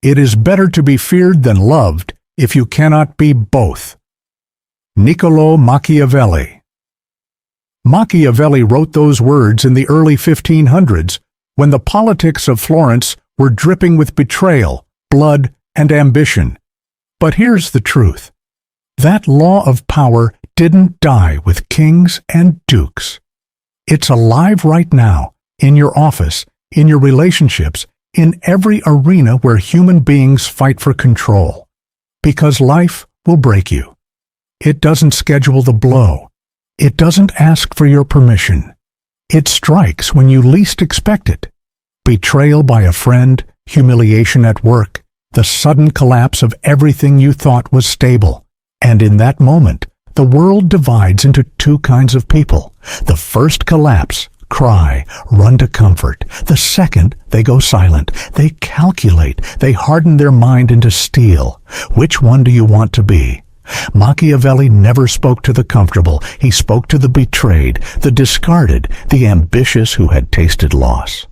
It is better to be feared than loved if you cannot be both. Niccolò Machiavelli. Machiavelli wrote those words in the early 1500s when the politics of Florence were dripping with betrayal, blood, and ambition. But here's the truth. That law of power didn't die with kings and dukes. It's alive right now, in your office, in your relationships, in every arena where human beings fight for control. Because life will break you. It doesn't schedule the blow. It doesn't ask for your permission. It strikes when you least expect it. Betrayal by a friend, humiliation at work, the sudden collapse of everything you thought was stable. And in that moment, the world divides into two kinds of people. The first collapse, cry, run to comfort. The second, they go silent. They calculate. They harden their mind into steel. Which one do you want to be? Machiavelli never spoke to the comfortable. He spoke to the betrayed, the discarded, the ambitious who had tasted loss.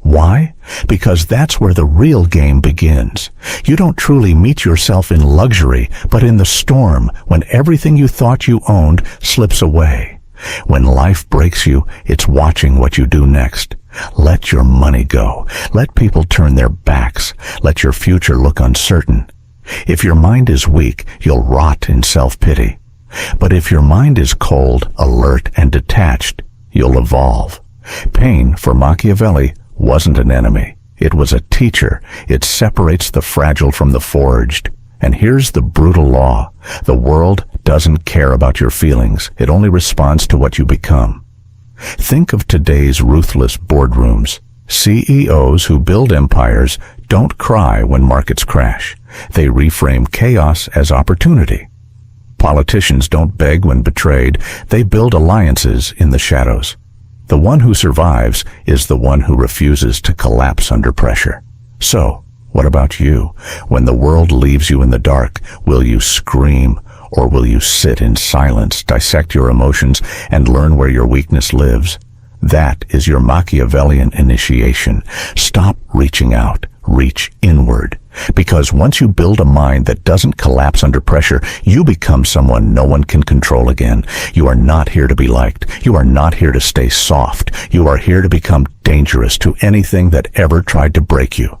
Why? Because that's where the real game begins. You don't truly meet yourself in luxury, but in the storm, when everything you thought you owned slips away. When life breaks you, it's watching what you do next. Let your money go. Let people turn their backs. Let your future look uncertain. If your mind is weak, you'll rot in self-pity. But if your mind is cold, alert, and detached, you'll evolve. Pain, for Machiavelli, wasn't an enemy. It was a teacher. It separates the fragile from the forged. And here's the brutal law. The world doesn't care about your feelings. It only responds to what you become. Think of today's ruthless boardrooms. CEOs who build empires don't cry when markets crash. They reframe chaos as opportunity. Politicians don't beg when betrayed. They build alliances in the shadows. The one who survives is the one who refuses to collapse under pressure. So, what about you? When the world leaves you in the dark, will you scream, or will you sit in silence, dissect your emotions, and learn where your weakness lives? That is your Machiavellian initiation. Stop reaching out. Reach inward. Because once you build a mind that doesn't collapse under pressure, you become someone no one can control again. You are not here to be liked. You are not here to stay soft. You are here to become dangerous to anything that ever tried to break you.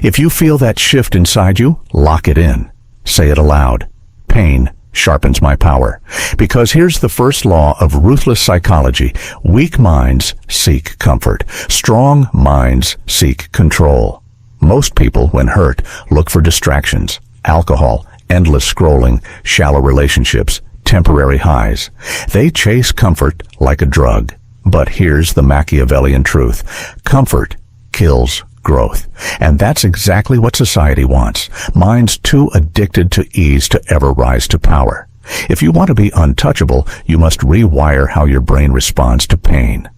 If you feel that shift inside you, lock it in. Say it aloud. Pain sharpens my power. Because here's the first law of ruthless psychology. Weak minds seek comfort. Strong minds seek control. Most people, when hurt, look for distractions, alcohol, endless scrolling, shallow relationships, temporary highs. They chase comfort like a drug. But here's the Machiavellian truth. Comfort kills growth. And that's exactly what society wants. Minds too addicted to ease to ever rise to power. If you want to be untouchable, you must rewire how your brain responds to pain.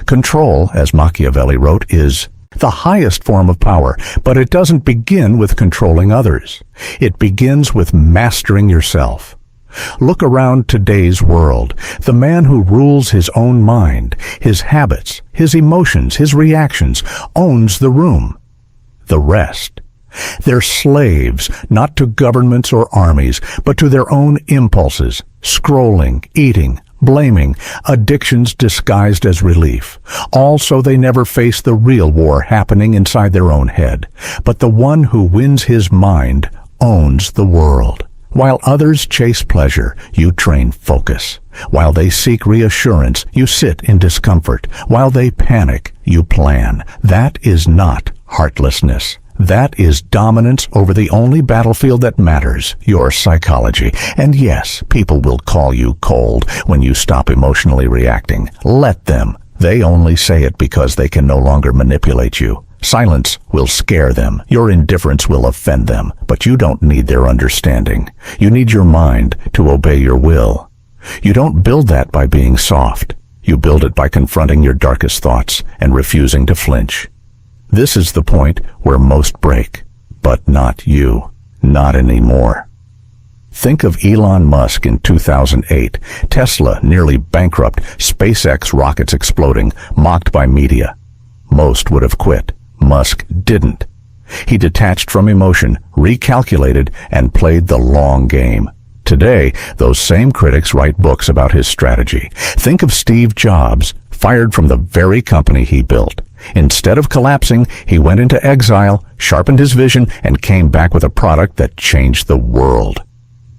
Control, as Machiavelli wrote, is the highest form of power, but it doesn't begin with controlling others. It begins with mastering yourself. Look around today's world. The man who rules his own mind, his habits, his emotions, his reactions, owns the room. The rest. They're slaves, not to governments or armies, but to their own impulses, scrolling, eating, blaming, addictions disguised as relief. All so they never face the real war happening inside their own head. But the one who wins his mind owns the world. While others chase pleasure, you train focus. While they seek reassurance, you sit in discomfort. While they panic, you plan. That is not heartlessness. That is dominance over the only battlefield that matters, your psychology. And yes, people will call you cold when you stop emotionally reacting. Let them. They only say it because they can no longer manipulate you. Silence will scare them. Your indifference will offend them. But you don't need their understanding. You need your mind to obey your will. You don't build that by being soft. You build it by confronting your darkest thoughts and refusing to flinch. This is the point where most break, but not you, not anymore. Think of Elon Musk in 2008, Tesla nearly bankrupt, SpaceX rockets exploding, mocked by media. Most would have quit. Musk didn't. He detached from emotion, recalculated, and played the long game. Today, those same critics write books about his strategy. Think of Steve Jobs, fired from the very company he built. Instead of collapsing, he went into exile, sharpened his vision, and came back with a product that changed the world.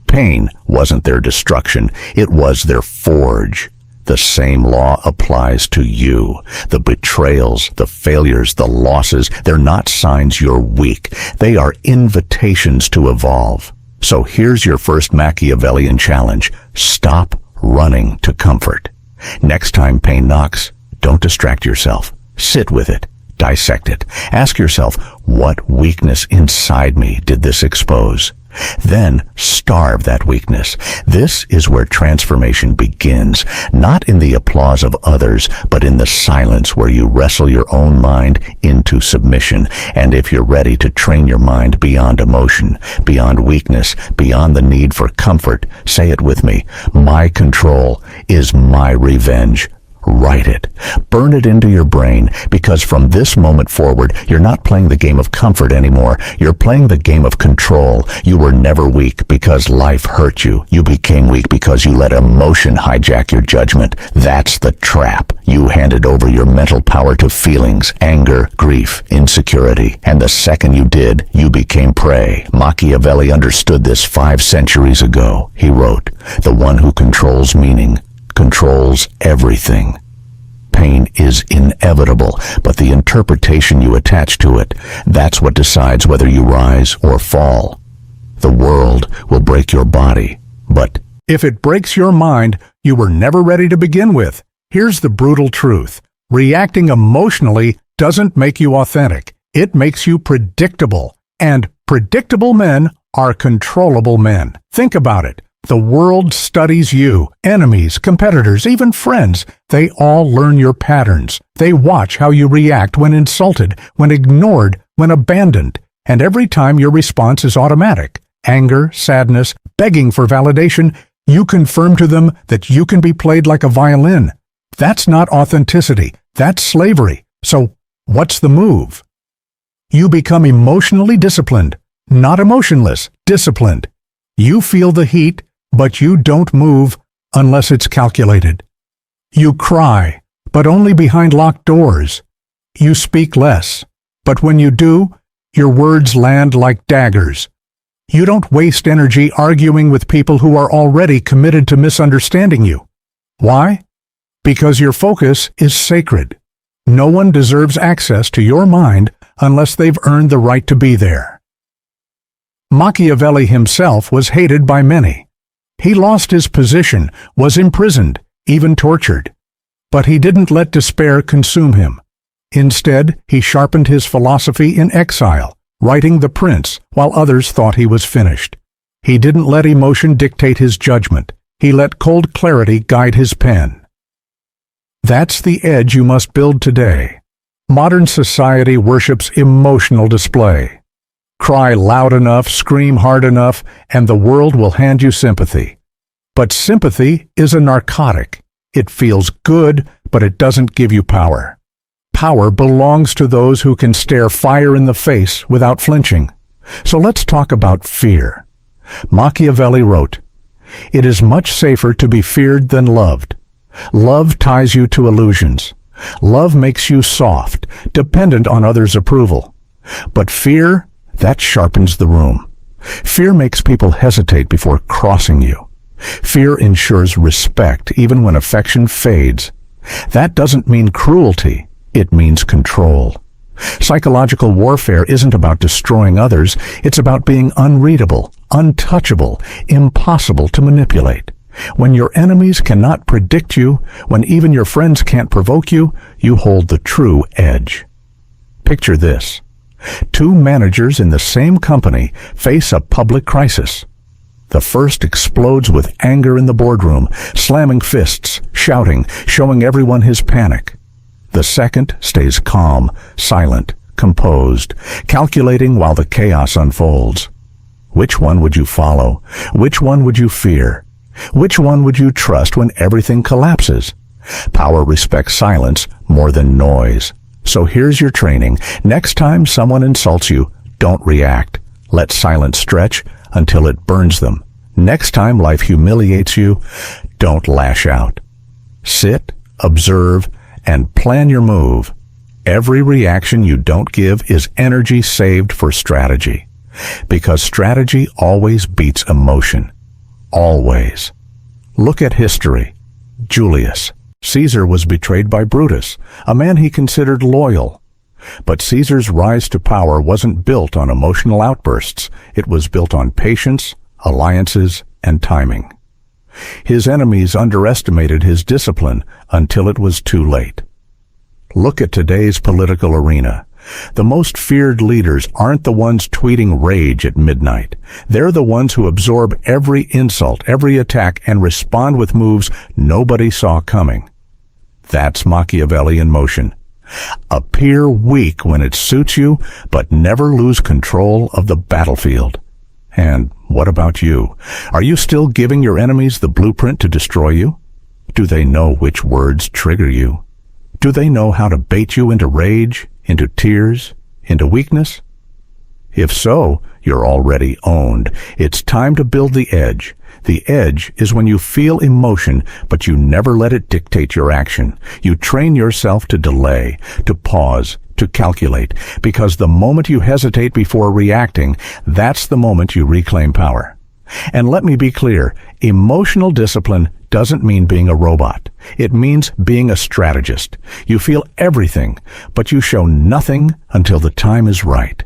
Pain wasn't their destruction, it was their forge. The same law applies to you. The betrayals, the failures, the losses, they're not signs you're weak. They are invitations to evolve. So here's your first Machiavellian challenge. Stop running to comfort. Next time pain knocks, don't distract yourself. Sit with it. Dissect it. Ask yourself, what weakness inside me did this expose? Then starve that weakness. This is where transformation begins, not in the applause of others, but in the silence where you wrestle your own mind into submission. And if you're ready to train your mind beyond emotion, beyond weakness, beyond the need for comfort, say it with me. My control is my revenge. Write it. Burn it into your brain, because from this moment forward, you're not playing the game of comfort anymore. You're playing the game of control. You were never weak because life hurt you. You became weak because you let emotion hijack your judgment. That's the trap. You handed over your mental power to feelings, anger, grief, insecurity. And the second you did, you became prey. Machiavelli understood this 5 centuries ago. He wrote, "The one who controls meaning controls everything." Pain is inevitable, but the interpretation you attach to it, that's what decides whether you rise or fall. The world will break your body, but if it breaks your mind, you were never ready to begin with. Here's the brutal truth. Reacting emotionally doesn't make you authentic. It makes you predictable. And predictable men are controllable men. Think about it. The world studies you, enemies, competitors, even friends. They all learn your patterns. They watch how you react when insulted, when ignored, when abandoned. And every time your response is automatic, anger, sadness, begging for validation, you confirm to them that you can be played like a violin. That's not authenticity. That's slavery. So what's the move? You become emotionally disciplined, not emotionless, disciplined. You feel the heat, but you don't move unless it's calculated. You cry, but only behind locked doors. You speak less, but when you do, your words land like daggers. You don't waste energy arguing with people who are already committed to misunderstanding you. Why? Because your focus is sacred. No one deserves access to your mind unless they've earned the right to be there. Machiavelli himself was hated by many. He lost his position, was imprisoned, even tortured. But he didn't let despair consume him. Instead, he sharpened his philosophy in exile, writing The Prince while others thought he was finished. He didn't let emotion dictate his judgment. He let cold clarity guide his pen. That's the edge you must build today. Modern society worships emotional display. Cry loud enough, scream hard enough, and the world will hand you sympathy. But sympathy is a narcotic. It feels good, but it doesn't give you power. Power belongs to those who can stare fire in the face without flinching. So let's talk about fear. Machiavelli wrote, "It is much safer to be feared than loved. Love ties you to illusions. Love makes you soft, dependent on others' approval. But fear, that sharpens the room. Fear makes people hesitate before crossing you. Fear ensures respect even when affection fades. That doesn't mean cruelty, it means control. Psychological warfare isn't about destroying others, it's about being unreadable, untouchable, impossible to manipulate. When your enemies cannot predict you, when even your friends can't provoke you, you hold the true edge. Picture this. 2 managers in the same company face a public crisis. The first explodes with anger in the boardroom, slamming fists, shouting, showing everyone his panic. The second stays calm, silent, composed, calculating while the chaos unfolds. Which one would you follow? Which one would you fear? Which one would you trust when everything collapses? Power respects silence more than noise. So here's your training. Next time someone insults you, Don't react. Let silence stretch until it burns them. Next time life humiliates you, don't lash out. Sit, observe, and plan your move. Every reaction you don't give is energy saved for strategy. Because strategy always beats emotion. Always. Look at history. Julius. Caesar was betrayed by Brutus, a man he considered loyal. But Caesar's rise to power wasn't built on emotional outbursts. It was built on patience, alliances, and timing. His enemies underestimated his discipline until it was too late. Look at today's political arena. The most feared leaders aren't the ones tweeting rage at midnight. They're the ones who absorb every insult, every attack, and respond with moves nobody saw coming. That's Machiavelli in motion. Appear weak when it suits you, but never lose control of the battlefield. And what about you? Are you still giving your enemies the blueprint to destroy you? Do they know which words trigger you? Do they know how to bait you into rage, into tears, into weakness? If so, you're already owned. It's time to build the edge. The edge is when you feel emotion, but you never let it dictate your action. You train yourself to delay, to pause, to calculate, because the moment you hesitate before reacting, that's the moment you reclaim power. And let me be clear, emotional discipline doesn't mean being a robot. It means being a strategist. You feel everything, but you show nothing until the time is right.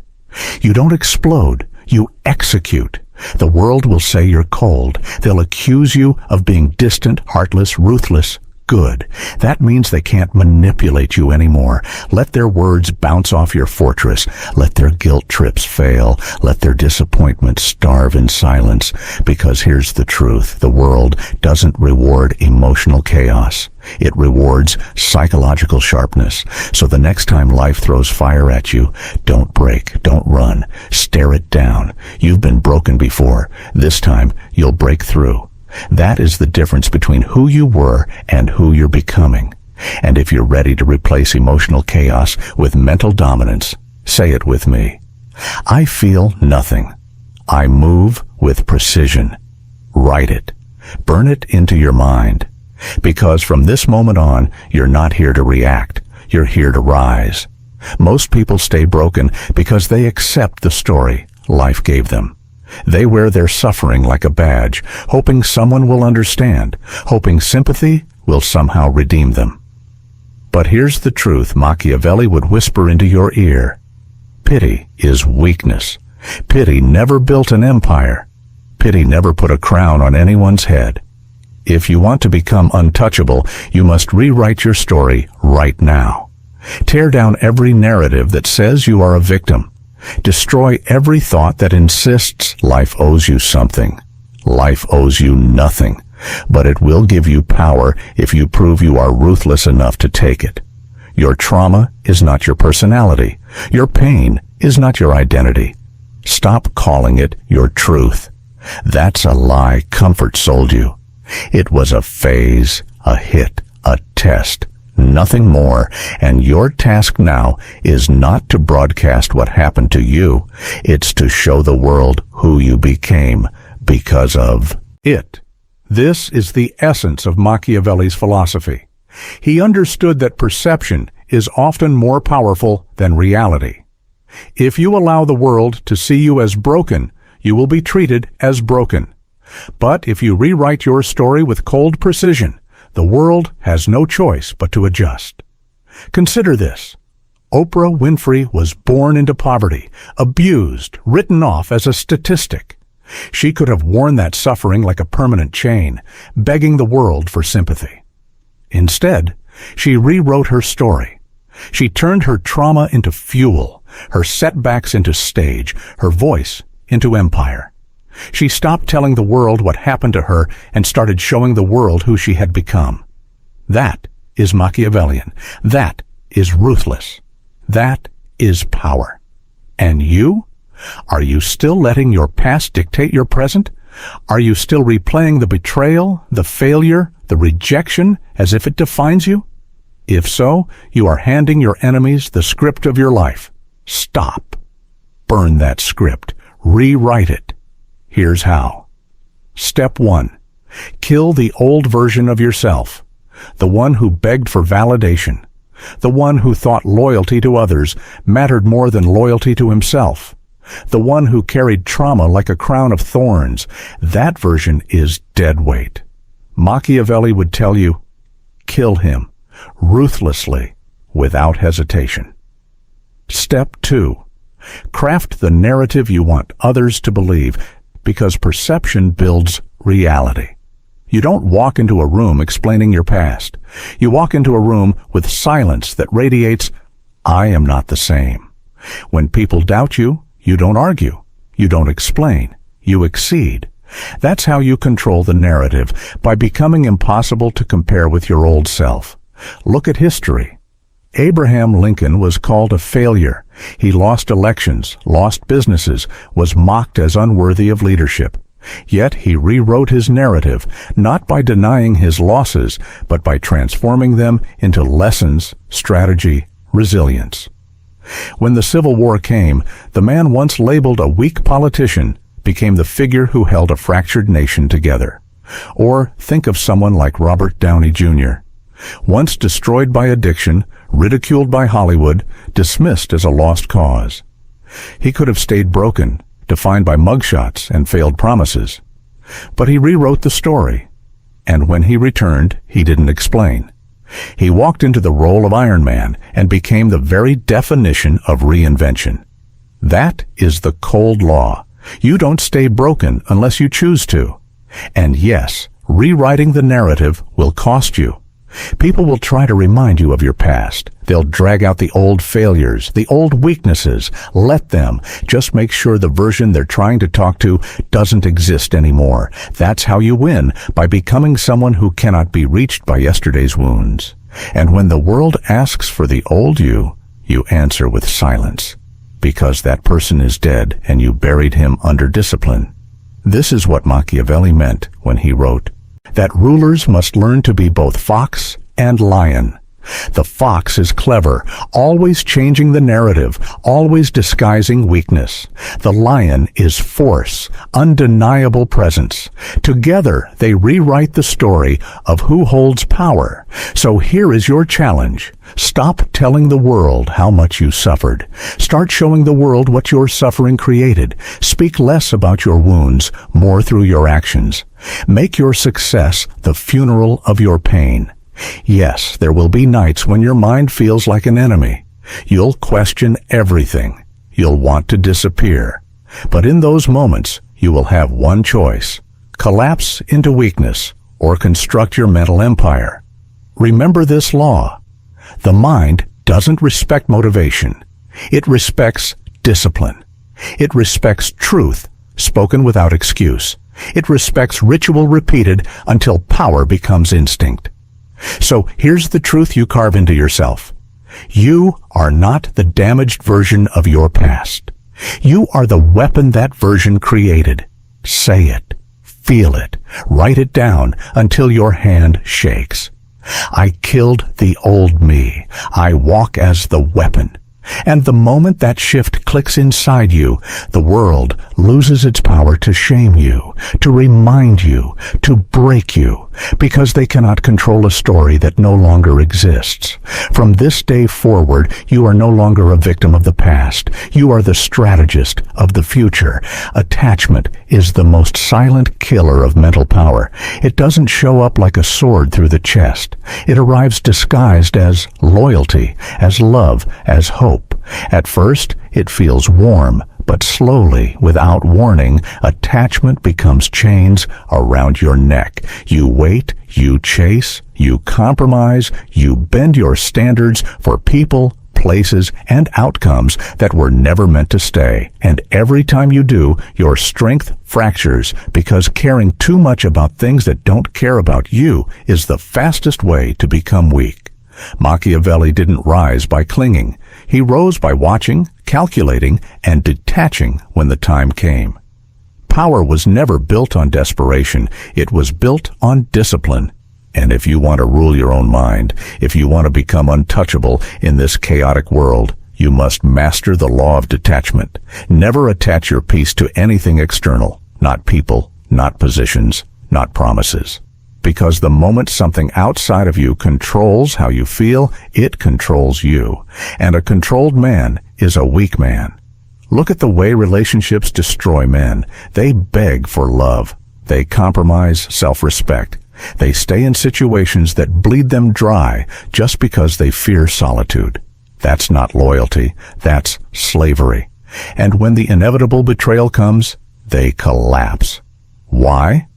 You don't explode, you execute. The world will say you're cold. They'll accuse you of being distant, heartless, ruthless. Good. That means they can't manipulate you anymore. Let their words bounce off your fortress. Let their guilt trips fail. Let their disappointments starve in silence. Because here's the truth. The world doesn't reward emotional chaos. It rewards psychological sharpness. So the next time life throws fire at you, don't break, don't run. Stare it down. You've been broken before. This time, you'll break through. That is the difference between who you were and who you're becoming. And if you're ready to replace emotional chaos with mental dominance, say it with me. I feel nothing. I move with precision. Write it. Burn it into your mind. Because from this moment on, you're not here to react. You're here to rise. Most people stay broken because they accept the story life gave them. They wear their suffering like a badge, hoping someone will understand, hoping sympathy will somehow redeem them. But here's the truth Machiavelli would whisper into your ear. Pity is weakness. Pity never built an empire. Pity never put a crown on anyone's head. If you want to become untouchable, you must rewrite your story right now. Tear down every narrative that says you are a victim. Destroy every thought that insists life owes you something. Life owes you nothing, but it will give you power if you prove you are ruthless enough to take it. Your trauma is not your personality. Your pain is not your identity. Stop calling it your truth. That's a lie comfort sold you. It was a phase, a hit, a test. Nothing more, and your task now is not to broadcast what happened to you. It's to show the world who you became because of it. This is the essence of Machiavelli's philosophy. He understood that perception is often more powerful than reality. If you allow the world to see you as broken, you will be treated as broken. But if you rewrite your story with cold precision, the world has no choice but to adjust. Consider this. Oprah Winfrey was born into poverty, abused, written off as a statistic. She could have worn that suffering like a permanent chain, begging the world for sympathy. Instead, she rewrote her story. She turned her trauma into fuel, her setbacks into stage, her voice into empire. She stopped telling the world what happened to her and started showing the world who she had become. That is Machiavellian. That is ruthless. That is power. And you? Are you still letting your past dictate your present? Are you still replaying the betrayal, the failure, the rejection as if it defines you? If so, you are handing your enemies the script of your life. Stop. burn that script. Rewrite it. Here's how. Step 1. Kill the old version of yourself. The one who begged for validation. The one who thought loyalty to others mattered more than loyalty to himself. The one who carried trauma like a crown of thorns. That version is dead weight. Machiavelli would tell you, kill him, ruthlessly, without hesitation. Step 2. Craft the narrative you want others to believe, because perception builds reality. You don't walk into a room explaining your past. You walk into a room with silence that radiates, I am not the same. When people doubt you, you don't argue. You don't explain. You exceed. That's how you control the narrative, by becoming impossible to compare with your old self. Look at history. Abraham Lincoln was called a failure. He lost elections, lost businesses, was mocked as unworthy of leadership. Yet he rewrote his narrative, not by denying his losses, but by transforming them into lessons, strategy, resilience. When the Civil War came, the man once labeled a weak politician became the figure who held a fractured nation together. Or think of someone like Robert Downey Jr. Once destroyed by addiction, ridiculed by Hollywood, dismissed as a lost cause. He could have stayed broken, defined by mugshots and failed promises. But he rewrote the story. And when he returned, he didn't explain. He walked into the role of Iron Man and became the very definition of reinvention. That is the cold law. You don't stay broken unless you choose to. And yes, rewriting the narrative will cost you. People will try to remind you of your past. They'll drag out the old failures, the old weaknesses. Let them. Just make sure the version they're trying to talk to doesn't exist anymore. That's how you win, by becoming someone who cannot be reached by yesterday's wounds. And when the world asks for the old you, you answer with silence, because that person is dead and you buried him under discipline. This is what Machiavelli meant when he wrote that rulers must learn to be both fox and lion. The fox is clever, always changing the narrative, always disguising weakness. The lion is force, undeniable presence. Together, they rewrite the story of who holds power. So here is your challenge. Stop telling the world how much you suffered. Start showing the world what your suffering created. Speak less about your wounds, more through your actions. Make your success the funeral of your pain. Yes, there will be nights when your mind feels like an enemy. You'll question everything. You'll want to disappear. But in those moments, you will have one choice: collapse into weakness or construct your mental empire. Remember this law. The mind doesn't respect motivation. It respects discipline. It respects truth, spoken without excuse. It respects ritual repeated until power becomes instinct. So here's the truth you carve into yourself. You are not the damaged version of your past. You are the weapon that version created. Say it, feel it, write it down until your hand shakes. I killed the old me. I walk as the weapon. And the moment that shift clicks inside you, the world loses its power to shame you, to remind you, to break you, because they cannot control a story that no longer exists. From this day forward, you are no longer a victim of the past. You are the strategist of the future. Attachment is the most silent killer of mental power. It doesn't show up like a sword through the chest. It arrives disguised as loyalty, as love, as hope. At first, it feels warm, but slowly, without warning, attachment becomes chains around your neck. You wait, you chase, you compromise, you bend your standards for people, places, and outcomes that were never meant to stay. And every time you do, your strength fractures, because caring too much about things that don't care about you is the fastest way to become weak. Machiavelli didn't rise by clinging. He rose by watching, calculating, and detaching when the time came. Power was never built on desperation. It was built on discipline. And if you want to rule your own mind, if you want to become untouchable in this chaotic world, You must master the law of detachment. Never attach your peace to anything external, not people, not positions, not promises. Because the moment something outside of you controls how you feel, it controls you. And a controlled man is a weak man. Look at the way relationships destroy men. They beg for love. They compromise self-respect. They stay in situations that bleed them dry just because they fear solitude. That's not loyalty. That's slavery. And when the inevitable betrayal comes, they collapse. Why?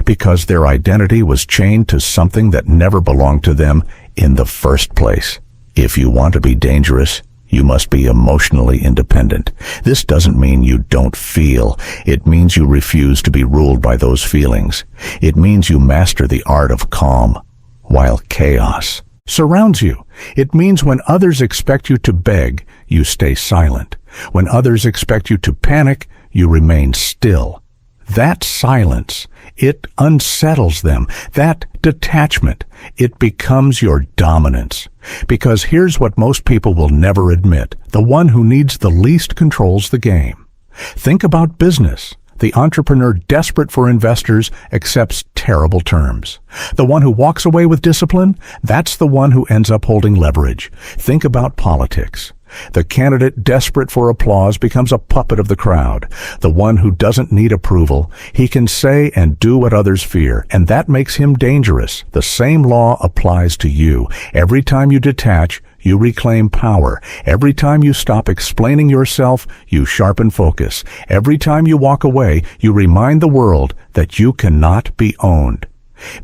Because their identity was chained to something that never belonged to them in the first place. If you want to be dangerous, you must be emotionally independent. This doesn't mean you don't feel. It means you refuse to be ruled by those feelings. It means you master the art of calm while chaos surrounds you. It means when others expect you to beg, you stay silent. When others expect you to panic, you remain still. That silence, it unsettles them. That detachment, it becomes your dominance. Because here's what most people will never admit. The one who needs the least controls the game. Think about business. The entrepreneur desperate for investors accepts terrible terms. The one who walks away with discipline, that's the one who ends up holding leverage. Think about politics. The candidate desperate for applause becomes a puppet of the crowd. The one who doesn't need approval, he can say and do what others fear, and that makes him dangerous. The same law applies to you. Every time you detach, you reclaim power. Every time you stop explaining yourself, you sharpen focus. Every time you walk away, you remind the world that you cannot be owned.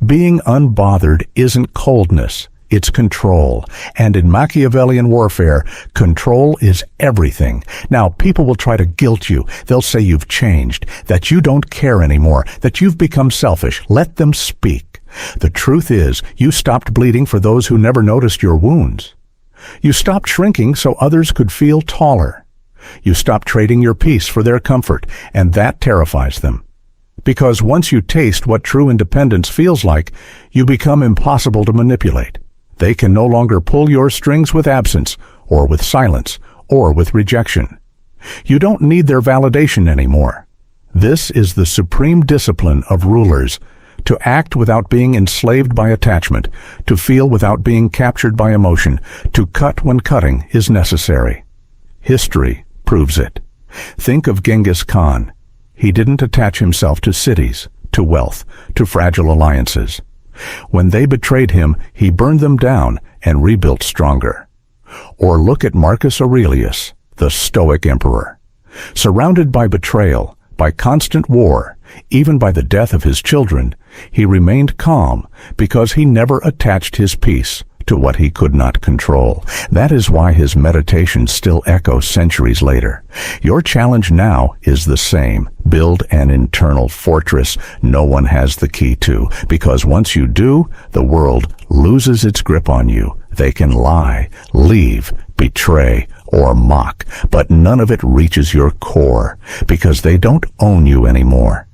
Being unbothered isn't coldness. It's control. And in Machiavellian warfare, control is everything. Now, people will try to guilt you. They'll say you've changed, that you don't care anymore, that you've become selfish. Let them speak. The truth is, you stopped bleeding for those who never noticed your wounds. You stopped shrinking so others could feel taller. You stopped trading your peace for their comfort, and that terrifies them. Because once you taste what true independence feels like, you become impossible to manipulate. They can no longer pull your strings with absence, or with silence, or with rejection. You don't need their validation anymore. This is the supreme discipline of rulers, to act without being enslaved by attachment, to feel without being captured by emotion, to cut when cutting is necessary. History proves it. Think of Genghis Khan. He didn't attach himself to cities, to wealth, to fragile alliances. When they betrayed him, he burned them down and rebuilt stronger. Or look at Marcus Aurelius, the Stoic emperor. Surrounded by betrayal, by constant war, even by the death of his children, he remained calm because he never attached his peace to what he could not control. That is why his meditations still echo centuries later. Your challenge now is the same. Build an internal fortress no one has the key to, because once you do, the world loses its grip on you. They can lie, leave, betray, or mock, but none of it reaches your core, because they don't own you anymore.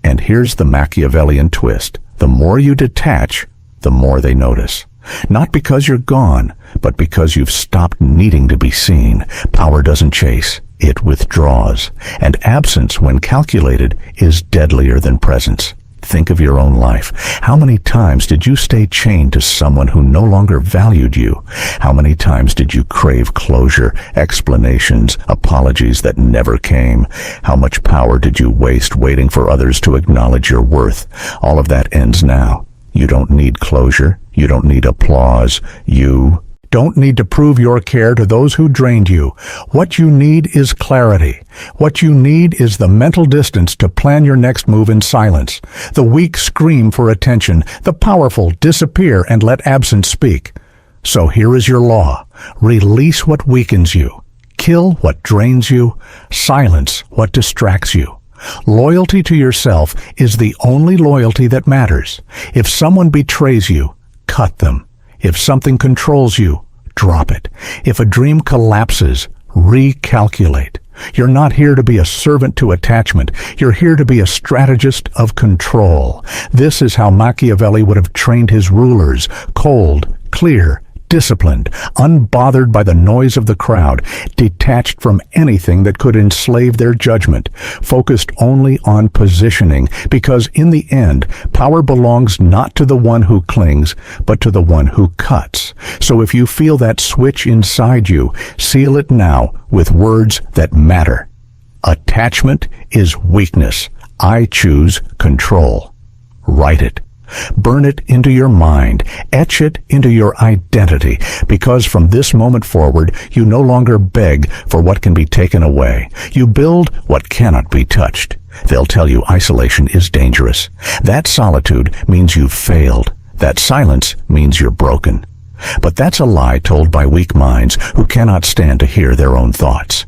And here's the Machiavellian twist. The more you detach, the more they notice. Not because you're gone, but because you've stopped needing to be seen. Power doesn't chase, it withdraws. And absence, when calculated, is deadlier than presence. Think of your own life. How many times did you stay chained to someone who no longer valued you? How many times did you crave closure, explanations, apologies that never came? How much power did you waste waiting for others to acknowledge your worth? All of that ends now. You don't need closure. You don't need applause. You don't need to prove your care to those who drained you. What you need is clarity. What you need is the mental distance to plan your next move in silence. The weak scream for attention. The powerful disappear and let absence speak. So here is your law. Release what weakens you. Kill what drains you. Silence what distracts you. Loyalty to yourself is the only loyalty that matters. If someone betrays you, cut them. If something controls you, drop it. If a dream collapses, recalculate. You're not here to be a servant to attachment. You're here to be a strategist of control. This is how Machiavelli would have trained his rulers: cold, clear, disciplined, unbothered by the noise of the crowd, detached from anything that could enslave their judgment, focused only on positioning, because in the end, power belongs not to the one who clings, but to the one who cuts. So if you feel that switch inside you, seal it now with words that matter. Attachment is weakness. I choose control. Write it. Burn it into your mind. Etch it into your identity, because from this moment forward, you no longer beg for what can be taken away. You build what cannot be touched. They'll tell you isolation is dangerous. That solitude means you've failed. That silence means you're broken. But that's a lie told by weak minds who cannot stand to hear their own thoughts.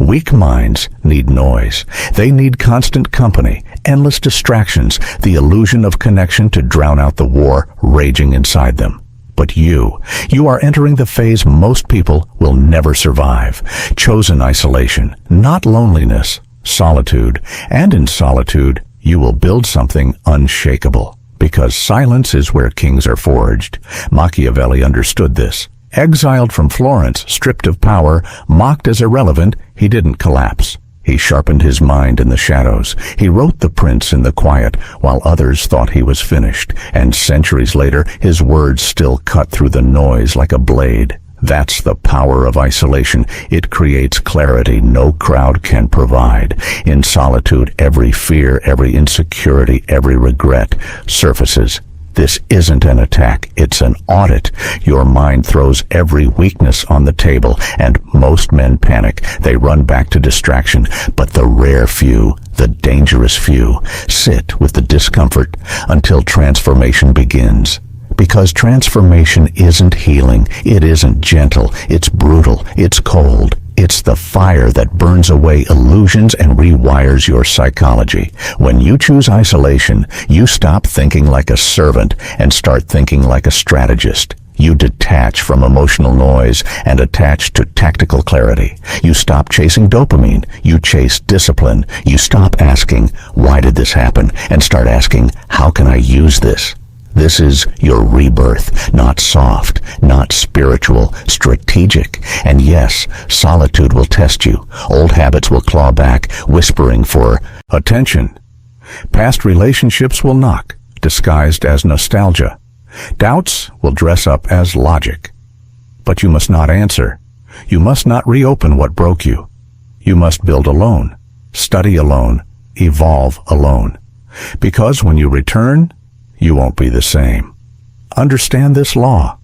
Weak minds need noise. They need constant company, endless distractions, the illusion of connection to drown out the war raging inside them. But you are entering the phase most people will never survive. Chosen isolation, not loneliness, solitude. And in solitude, you will build something unshakable. Because silence is where kings are forged. Machiavelli understood this. Exiled from Florence, stripped of power, mocked as irrelevant, he didn't collapse. He sharpened his mind in the shadows. He wrote The Prince in the quiet, while others thought he was finished. And centuries later, his words still cut through the noise like a blade. That's the power of isolation. It creates clarity no crowd can provide. In solitude, every fear, every insecurity, every regret surfaces. This isn't an attack, it's an audit. Your mind throws every weakness on the table, and most men panic. They run back to distraction. But the rare few, the dangerous few, sit with the discomfort until transformation begins. Because transformation isn't healing, it isn't gentle, it's brutal, it's cold. It's the fire that burns away illusions and rewires your psychology. When you choose isolation, you stop thinking like a servant and start thinking like a strategist. You detach from emotional noise and attach to tactical clarity. You stop chasing dopamine. You chase discipline. You stop asking, why did this happen? And start asking, how can I use this? This is your rebirth, not soft, not spiritual, strategic. And yes, solitude will test you. Old habits will claw back, whispering for attention. Past relationships will knock, disguised as nostalgia. Doubts will dress up as logic. But you must not answer. You must not reopen what broke you. You must build alone, study alone, evolve alone. Because when you return, you won't be the same. Understand this law.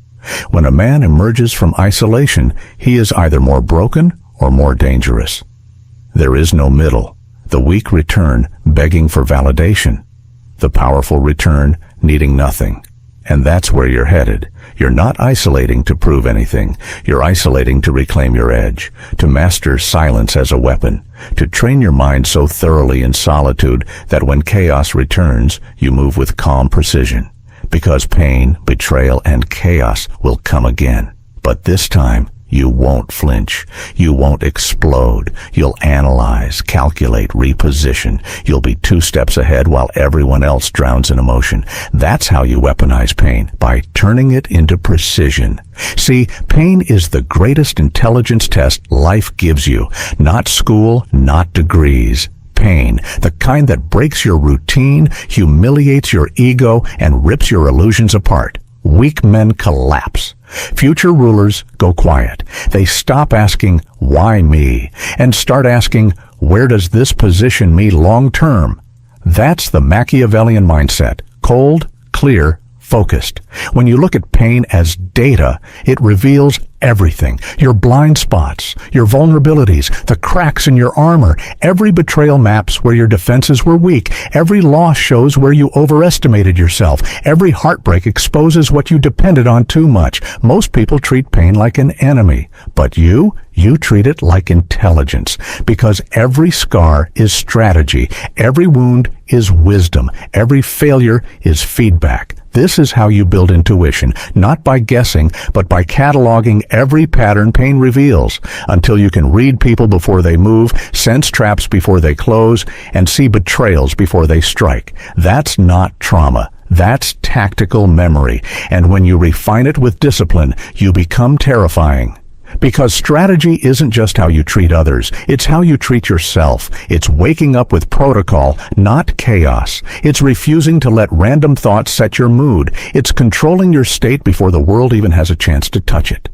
When a man emerges from isolation, he is either more broken or more dangerous. There is no middle. The weak return begging for validation. The powerful return needing nothing. And that's where you're headed. You're not isolating to prove anything. You're isolating to reclaim your edge, to master silence as a weapon, to train your mind so thoroughly in solitude that when chaos returns, you move with calm precision. Because pain, betrayal, and chaos will come again. But this time, you won't flinch. You won't explode. You'll analyze, calculate, reposition. You'll be 2 steps ahead while everyone else drowns in emotion. That's how you weaponize pain, by turning it into precision. See, pain is the greatest intelligence test life gives you. Not school, not degrees. Pain, the kind that breaks your routine, humiliates your ego, and rips your illusions apart. Weak men collapse. Future rulers go quiet. They stop asking, why me? And start asking, where does this position me long term? That's the Machiavellian mindset. Cold, clear, focused. When you look at pain as data, it reveals everything. Your blind spots, your vulnerabilities, the cracks in your armor. Every betrayal maps where your defenses were weak. Every loss shows where you overestimated yourself. Every heartbreak exposes what you depended on too much. Most people treat pain like an enemy, but you treat it like intelligence, because every scar is strategy. Every wound is wisdom. Every failure is feedback. This is how you build intuition, not by guessing, but by cataloging every pattern pain reveals, until you can read people before they move, sense traps before they close, and see betrayals before they strike. That's not trauma. That's tactical memory, and when you refine it with discipline, you become terrifying. Because strategy isn't just how you treat others, it's how you treat yourself. It's waking up with protocol, not chaos. It's refusing to let random thoughts set your mood. It's controlling your state before the world even has a chance to touch it.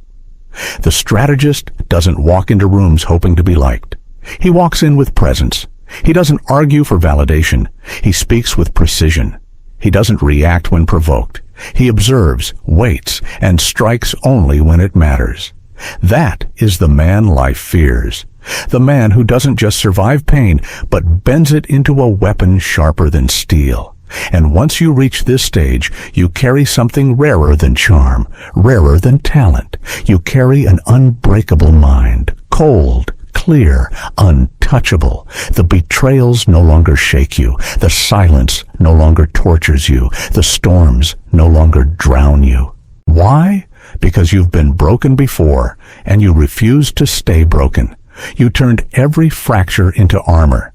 The strategist doesn't walk into rooms hoping to be liked. He walks in with presence. He doesn't argue for validation. He speaks with precision. He doesn't react when provoked. He observes, waits, and strikes only when it matters. That is the man life fears. The man who doesn't just survive pain, but bends it into a weapon sharper than steel. And once you reach this stage, you carry something rarer than charm, rarer than talent. You carry an unbreakable mind, cold, clear, untouchable. The betrayals no longer shake you. The silence no longer tortures you. The storms no longer drown you. Why? Because you've been broken before, and you refuse to stay broken. You turned every fracture into armor.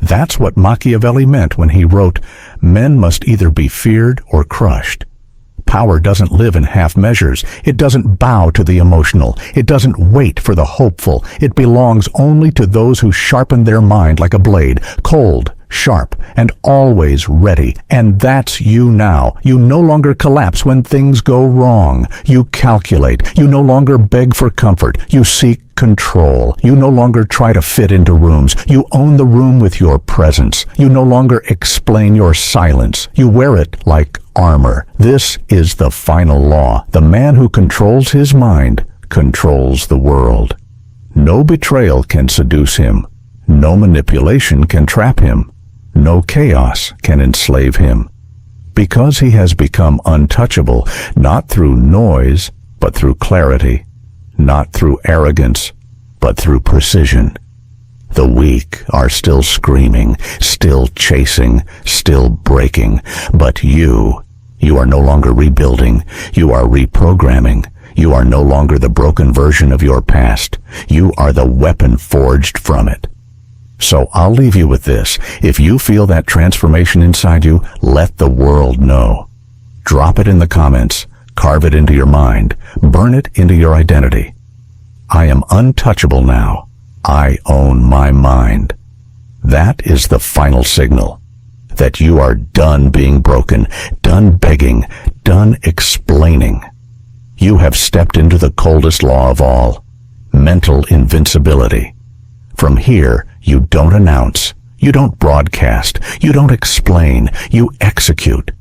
That's what Machiavelli meant when he wrote, "Men must either be feared or crushed." Power doesn't live in half measures. It doesn't bow to the emotional. It doesn't wait for the hopeful. It belongs only to those who sharpen their mind like a blade, cold, sharp, and always ready. And that's you now. You no longer collapse when things go wrong. You calculate. You no longer beg for comfort. You seek control. You no longer try to fit into rooms. You own the room with your presence. You no longer explain your silence. You wear it like armor. This is the final law. The man who controls his mind controls the world. No betrayal can seduce him. No manipulation can trap him. No chaos can enslave him. Because he has become untouchable, not through noise, but through clarity. Not through arrogance, but through precision. The weak are still screaming, still chasing, still breaking. But you are no longer rebuilding. You are reprogramming. You are no longer the broken version of your past. You are the weapon forged from it. So I'll leave you with this. If you feel that transformation inside you, let the world know. Drop it in the comments. Carve it into your mind. Burn it into your identity. I am untouchable now. I own my mind. That is the final signal that you are done being broken, done begging, done explaining. You have stepped into the coldest law of all, mental invincibility. From here, you don't announce, you don't broadcast, you don't explain, you execute.